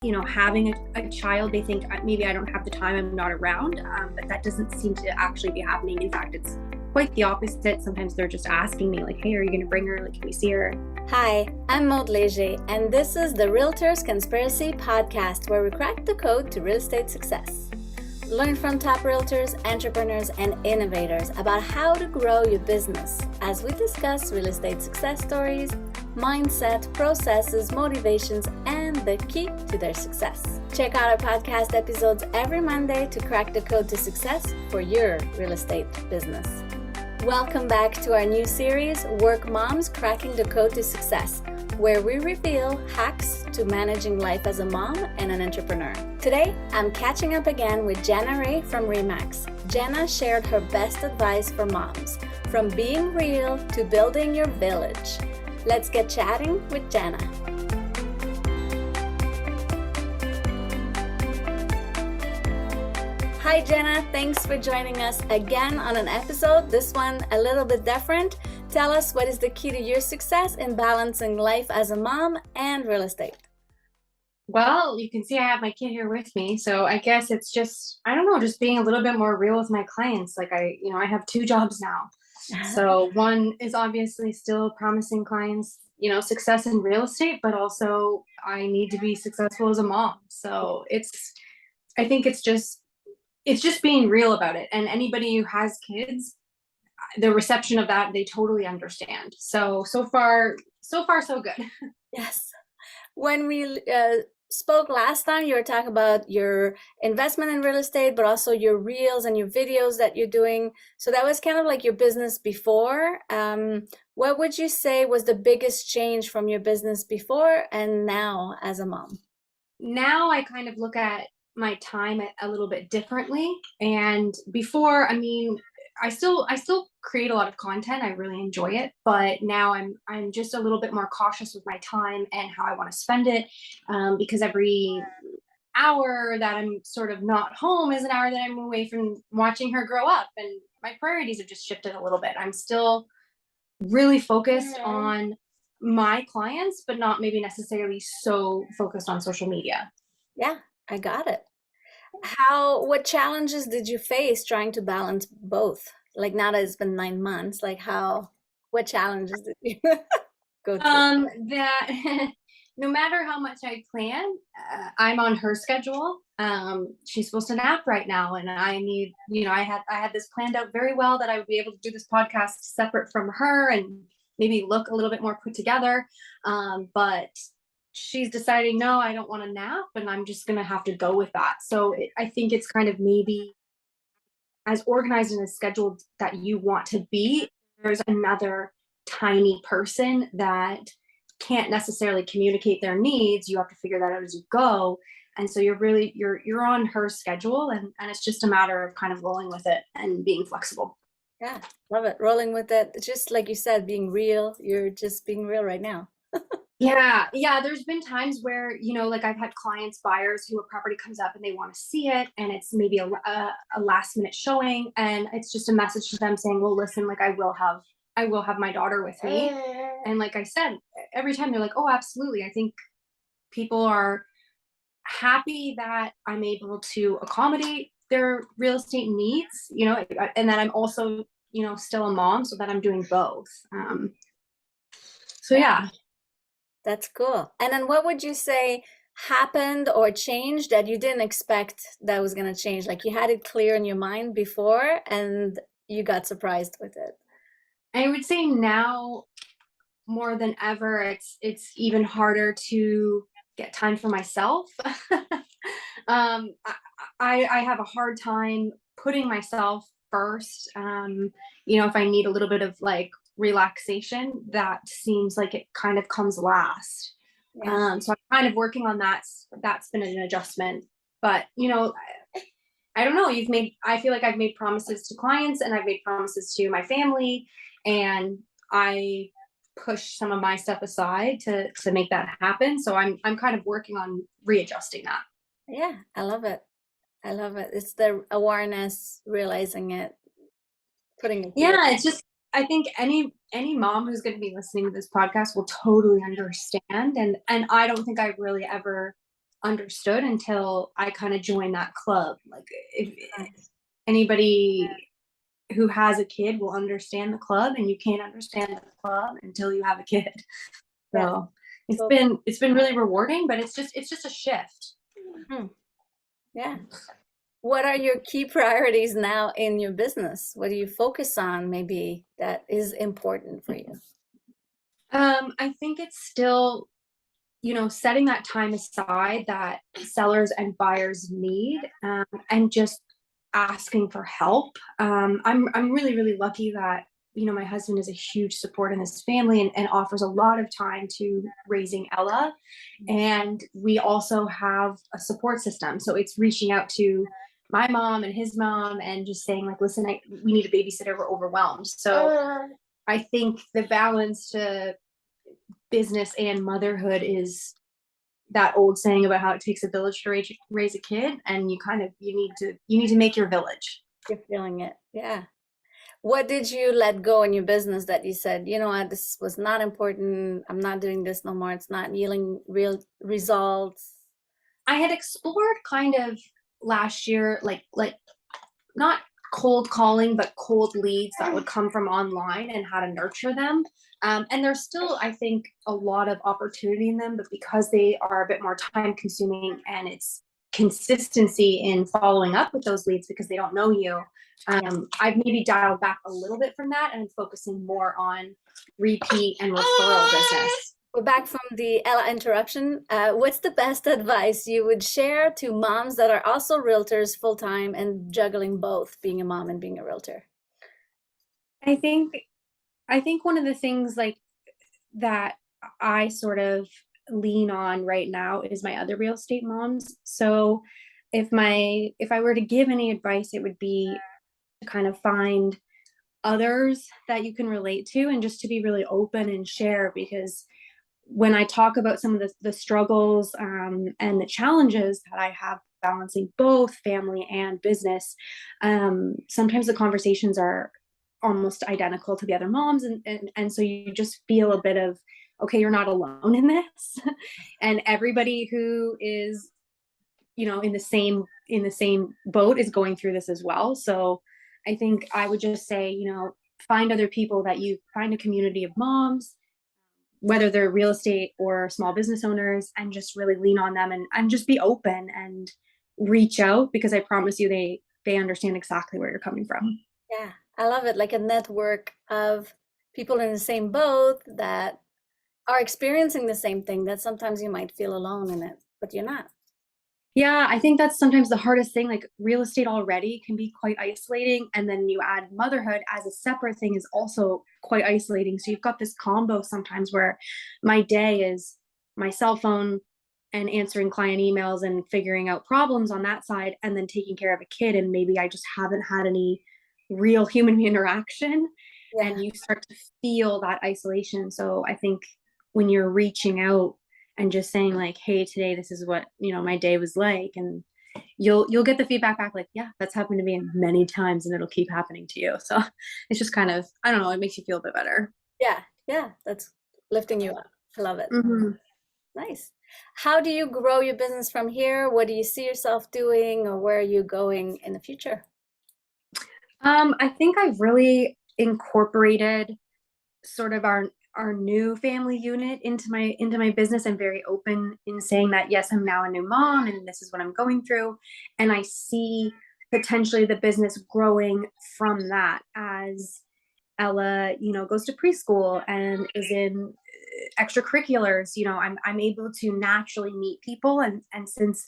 having a child, they think maybe I don't have the time, I'm not around, but that doesn't seem to actually be happening. In fact, it's quite the opposite. Sometimes they're just asking me like, hey, are you going to bring her? Like, can we see her? Hi, I'm Maud Léger, and this is the Realtors Conspiracy Podcast, where we crack the code to real estate success. Learn from top realtors, entrepreneurs, and innovators about how to grow your business as we discuss real estate success stories, mindset, processes, motivations, and the key to their success. Check out our podcast episodes every Monday to crack the code to success for your real estate business. Welcome back to our new series, Work Moms Cracking the Code to Success, where we reveal hacks to managing life as a mom and an entrepreneur. Today, I'm catching up again with Jana from Remax. Jana shared her best advice for moms, from being real to building your village. Let's get chatting with Jana. Hi Jana, thanks for joining us again on an episode, this one a little bit different. Tell us, what is the key to your success in balancing life as a mom and real estate? Well, you can see I have my kid here with me. So I guess it's just, I don't know, just being a little bit more real with my clients. Like I have 2 jobs now. So one is obviously still promising clients, success in real estate, but also I need to be successful as a mom. So I think it's just being real about it. And anybody who has kids, the reception of that, they totally understand. So far, so good. Yes. When we spoke last time, you were talking about your investment in real estate, but also your reels and your videos that you're doing. So that was kind of like your business before. What would you say was the biggest change from your business before and now as a mom? Now I kind of look at my time a little bit differently. And before, I still create a lot of content. I really enjoy it, but now I'm just a little bit more cautious with my time and how I want to spend it, because every hour that I'm sort of not home is an hour that I'm away from watching her grow up, and my priorities have just shifted a little bit. I'm still really focused on my clients, but not maybe necessarily so focused on social media. Yeah, I got it. What challenges did you face trying to balance both? Like now that it's been 9 months, what challenges did you go through? That no matter how much I plan, I'm on her schedule. She's supposed to nap right now, and I need, I had this planned out very well that I would be able to do this podcast separate from her and maybe look a little bit more put together. But she's deciding, no, I don't want to nap, and I'm just gonna have to go with that. So I think it's kind of maybe as organized and as scheduled that you want to be. There's another tiny person that can't necessarily communicate their needs. You have to figure that out as you go. And so you're on her schedule, and it's just a matter of kind of rolling with it and being flexible. Yeah, love it. Rolling with it. Just like you said, being real. You're just being real right now. Yeah. There's been times where, like I've had clients, buyers who a property comes up and they want to see it, and it's maybe a last minute showing, and it's just a message to them saying, well, listen, like I will have my daughter with me. And like I said, every time they're like, oh, absolutely. I think people are happy that I'm able to accommodate their real estate needs, and that I'm also, still a mom, so that I'm doing both. So yeah. That's cool. And then what would you say happened or changed that you didn't expect that was going to change? Like you had it clear in your mind before and you got surprised with it. I would say now more than ever, it's even harder to get time for myself. I have a hard time putting myself first. If I need a little bit of like relaxation, that seems like it kind of comes last. Yeah. So I'm kind of working on that. That's been an adjustment, but I don't know. I feel like I've made promises to clients and I've made promises to my family, and I push some of my stuff aside to make that happen. So I'm kind of working on readjusting that. Yeah, I love it. I love it. It's the awareness, realizing it, putting it. Yeah, it's just, I think any mom who's going to be listening to this podcast will totally understand, and I don't think I've really ever understood until I kind of joined that club. Like if Nice. anybody who has a kid will understand the club, and you can't understand the club until you have a kid. Yeah. So it's So, been really rewarding, but it's just a shift. hmm, yeah. What are your key priorities now in your business? What do you focus on maybe that is important for you? I think it's still, setting that time aside that sellers and buyers need, and just asking for help. I'm really, really lucky that, my husband is a huge support in this family, and offers a lot of time to raising Ella. And we also have a support system. So it's reaching out to my mom and his mom and just saying, like, listen, we need a babysitter. We're overwhelmed. So I think the balance to business and motherhood is that old saying about how it takes a village to raise a kid, and you need to make your village. You're feeling it. Yeah. What did you let go in your business that you said, you know what, this was not important. I'm not doing this no more. It's not yielding real results. I had explored kind of last year, like not cold calling, but cold leads that would come from online, and how to nurture them. And there's still, I think, a lot of opportunity in them, but because they are a bit more time consuming, and it's consistency in following up with those leads because they don't know you, Yeah. I've maybe dialed back a little bit from that and focusing more on repeat and referral business. We're back from the Ella interruption. What's the best advice you would share to moms that are also realtors full time and juggling both being a mom and being a realtor? I think I think one of the things, like, that I sort of lean on right now is my other real estate moms. So if I were to give any advice, it would be to kind of find others that you can relate to, and just to be really open and share, because when I talk about some of the struggles, and the challenges that I have balancing both family and business, sometimes the conversations are almost identical to the other moms, and so you just feel a bit of, okay, you're not alone in this, and everybody who is, in the same boat is going through this as well. So I think I would just say, find other people, that you find a community of moms, whether they're real estate or small business owners, and just really lean on them, and just be open and reach out, because I promise you they understand exactly where you're coming from. Yeah, I love it. Like a network of people in the same boat that are experiencing the same thing, that sometimes you might feel alone in it, but you're not. Yeah, I think that's sometimes the hardest thing. Like, real estate already can be quite isolating, and then you add motherhood as a separate thing is also quite isolating. So you've got this combo sometimes where my day is my cell phone and answering client emails and figuring out problems on that side, and then taking care of a kid, and maybe I just haven't had any real human interaction, Yeah, and you start to feel that isolation. So I think when you're reaching out and just saying, like, hey, today this is what, my day was like, and you'll get the feedback back, like, yeah, that's happened to me many times, and it'll keep happening to you. So it's just kind of, I don't know, it makes you feel a bit better. yeah, yeah. That's lifting you up. I love it. Hmm. Nice. How do you grow your business from here? What do you see yourself doing, or where are you going in the future? I think I've really incorporated sort of our new family unit into my business. I'm very open in saying that, yes, I'm now a new mom, and this is what I'm going through, and I see potentially the business growing from that as Ella, goes to preschool and is in extracurriculars. I'm able to naturally meet people, and since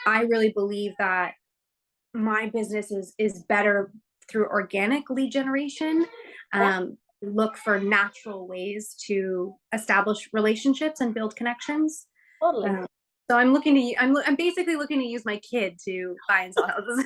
I really believe that my business is better through organic lead generation, Yeah, look for natural ways to establish relationships and build connections. totally. um, so I'm basically looking to use my kid to buy and sell houses.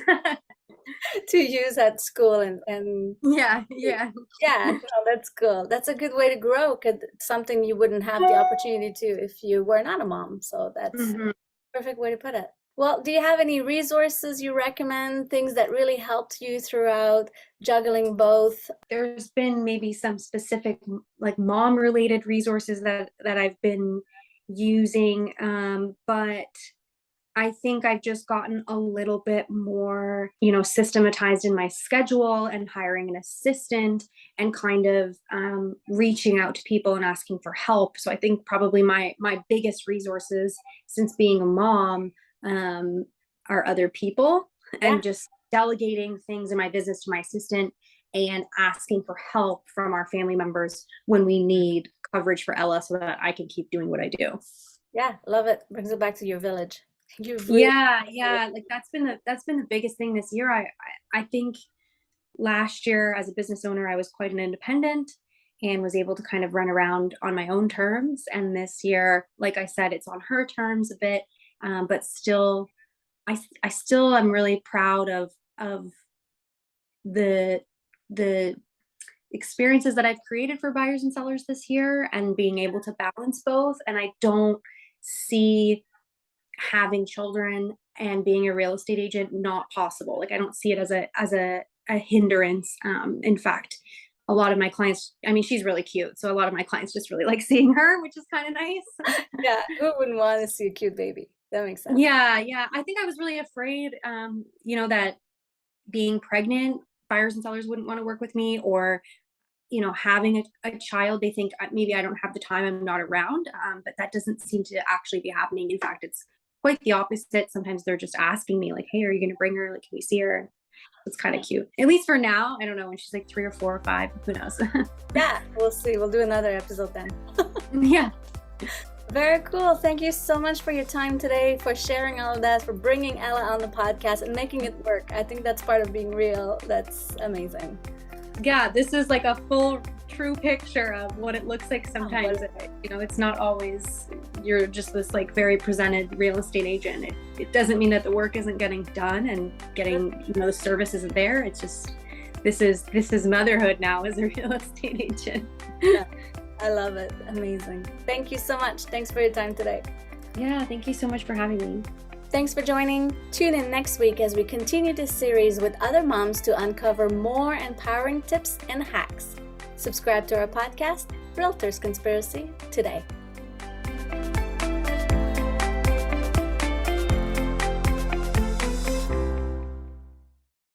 To use at school and Yeah, yeah. yeah, no, that's cool. That's a good way to grow, because it's something you wouldn't have the opportunity to if you were not a mom. So that's Hmm. a perfect way to put it. Well, do you have any resources you recommend, things that really helped you throughout juggling both? There's been maybe some specific, like, mom related resources that I've been using, but I think I've just gotten a little bit more, systematized in my schedule and hiring an assistant and kind of reaching out to people and asking for help. So I think probably my biggest resources since being a mom are other people Yeah. and just delegating things in my business to my assistant and asking for help from our family members when we need coverage for Ella so that I can keep doing what I do. Yeah, love it. Brings it back to your village. You've really Yeah, like that's been the biggest thing this year. I think last year as a business owner, I was quite an independent and was able to kind of run around on my own terms. And this year, like I said, it's on her terms a bit, but still, I still am really proud of the the experiences that I've created for buyers and sellers this year and being able to balance both. And I don't see having children and being a real estate agent not possible. Like I don't see it as a hindrance. In fact, a lot of my clients, I mean, she's really cute. So a lot of my clients just really like seeing her, which is kind of nice. Yeah, who wouldn't want to see a cute baby? That makes sense. Yeah. I think I was really afraid, that being pregnant, buyers and sellers wouldn't want to work with me, or having a child, they think maybe I don't have the time, I'm not around. But that doesn't seem to actually be happening. In fact, it's quite the opposite. Sometimes they're just asking me like, hey, are you going to bring her? Like, can we see her? It's kind of cute. At least for now. I don't know when she's like 3 or 4 or 5, who knows? Yeah, we'll see. We'll do another episode then. Yeah. Very cool. Thank you so much for your time today, for sharing all of that, for bringing Ella on the podcast and making it work. I think that's part of being real. That's amazing. Yeah, this is like a full true picture of what it looks like sometimes. It's not always you're just this like very presented real estate agent. It doesn't mean that the work isn't getting done and getting the service isn't there. It's just this is motherhood now as a real estate agent. Yeah, I love it. Amazing. Thank you so much. Thanks for your time today. Yeah, thank you so much for having me. Thanks for joining. Tune in next week as we continue this series with other moms to uncover more empowering tips and hacks. Subscribe to our podcast, Realtors Conspiracy, today.